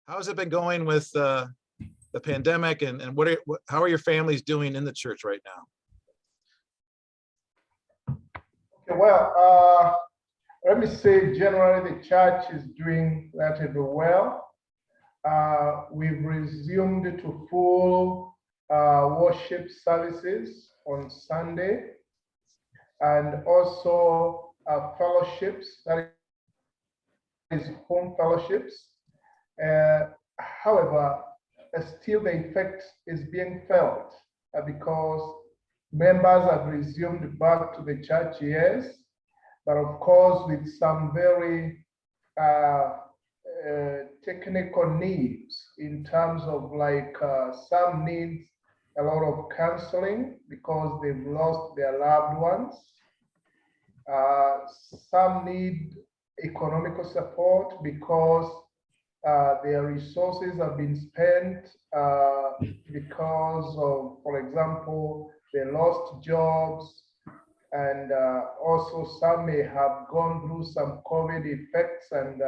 how's it been going with the pandemic, and how are your families doing in the church right now? Okay, well, let me say generally the church is doing relatively well. We've resumed to full worship services on Sunday, and also fellowships, that is home fellowships. However, still the effect is being felt because members have resumed back to the church, yes, but of course with some very technical needs in terms of like some needs a lot of counseling because they've lost their loved ones. Some need economical support because their resources have been spent because of, for example, they lost jobs, and also some may have gone through some COVID effects, and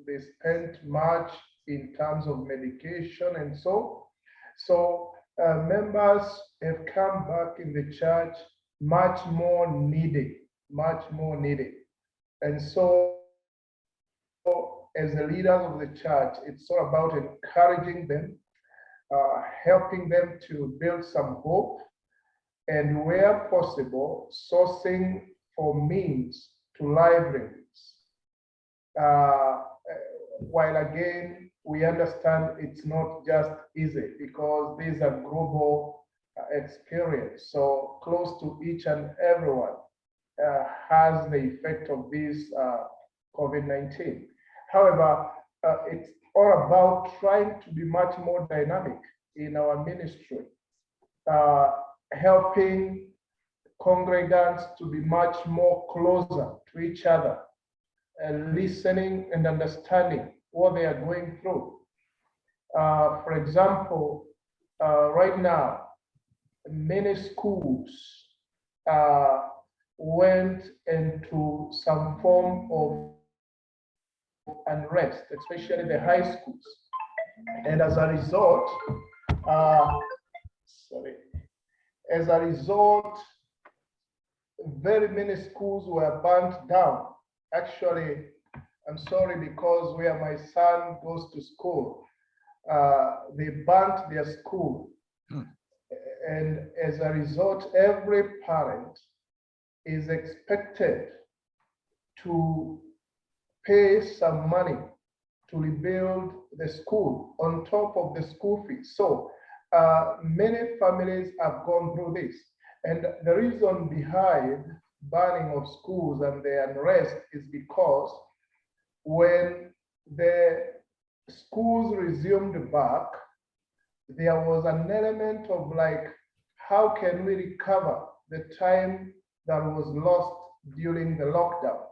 they spent much in terms of medication and so. Members have come back in the church much more needed. And so as the leaders of the church, it's all about encouraging them, helping them to build some hope, and where possible, sourcing for means to livelihoods. While again, we understand it's not just easy because these are global experience. So close to each and everyone has the effect of this COVID-19. However, it's all about trying to be much more dynamic in our ministry, helping congregants to be much more closer to each other, and listening and understanding what they are going through. For example, right now, many schools went into some form of unrest, especially the high schools. And as a result, very many schools were burnt down. Actually, I'm sorry, because where my son goes to school, they burnt their school. And as a result, every parent is expected to pay some money to rebuild the school on top of the school fees. So many families have gone through this. And the reason behind burning of schools and the unrest is because when the schools resumed back, there was an element of like, how can we recover the time that was lost during the lockdown?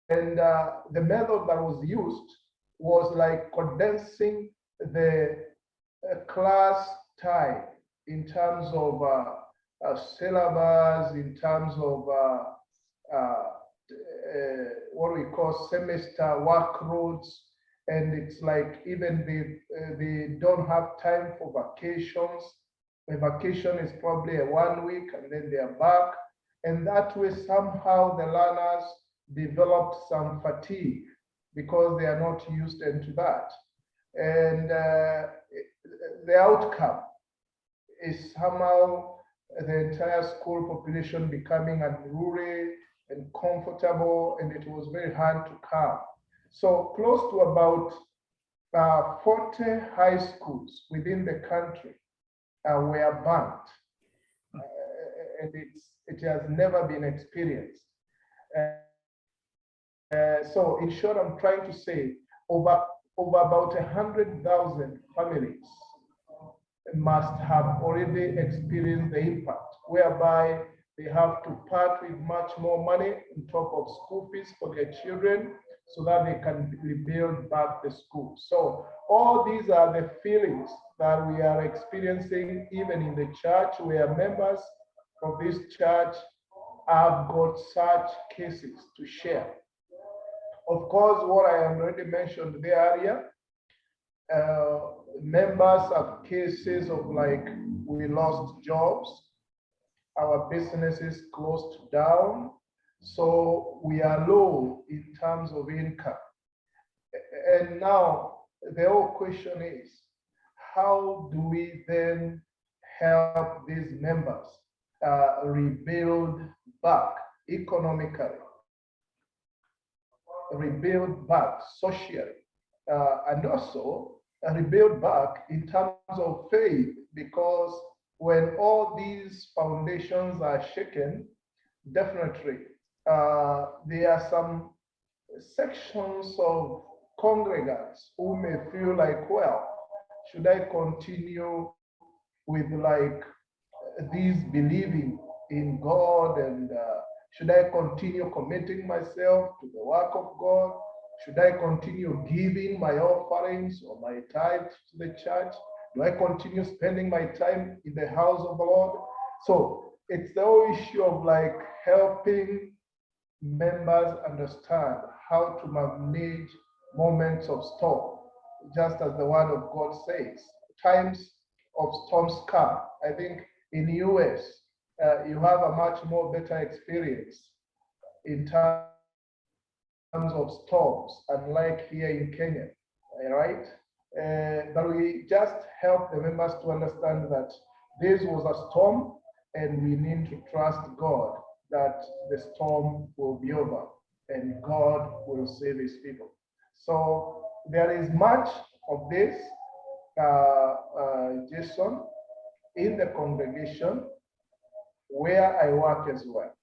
And the method that was used was like condensing the class time in terms of syllabus, in terms of what we call semester workloads. And it's like even they don't have time for vacations. The vacation is probably 1 week and then they are back. And that way somehow the learners developed some fatigue because they are not used into that. And the outcome is somehow the entire school population becoming unruly and comfortable, and it was very hard to calm. So close to about 40 high schools within the country were burnt, and it has never been experienced. So in short, I'm trying to say over about 100,000 families must have already experienced the impact, whereby they have to part with much more money on top of school fees for their children so that they can rebuild back the school. So all these are the feelings that we are experiencing even in the church, where members of this church have got such cases to share. Of course, what I have already mentioned the area, members have cases of like we lost jobs, our businesses closed down, so we are low in terms of income. And now the whole question is, how do we then help these members rebuild back economically, rebuild back socially, and also rebuild back in terms of faith? Because when all these foundations are shaken, definitely there are some sections of congregants who may feel like, well, should I continue with like these believing in God, and should I continue committing myself to the work of God? Should I continue giving my offerings or my tithe to the church? Do I continue spending my time in the house of the Lord? So it's the whole issue of like helping members understand how to manage moments of storm, just as the word of God says. Times of storms come. I think in the US, you have a much more better experience in terms of storms, unlike here in Kenya, right? But we just help the members to understand that this was a storm and we need to trust God that the storm will be over and God will save his people. So there is much of this, Jason, in the congregation where I work as well.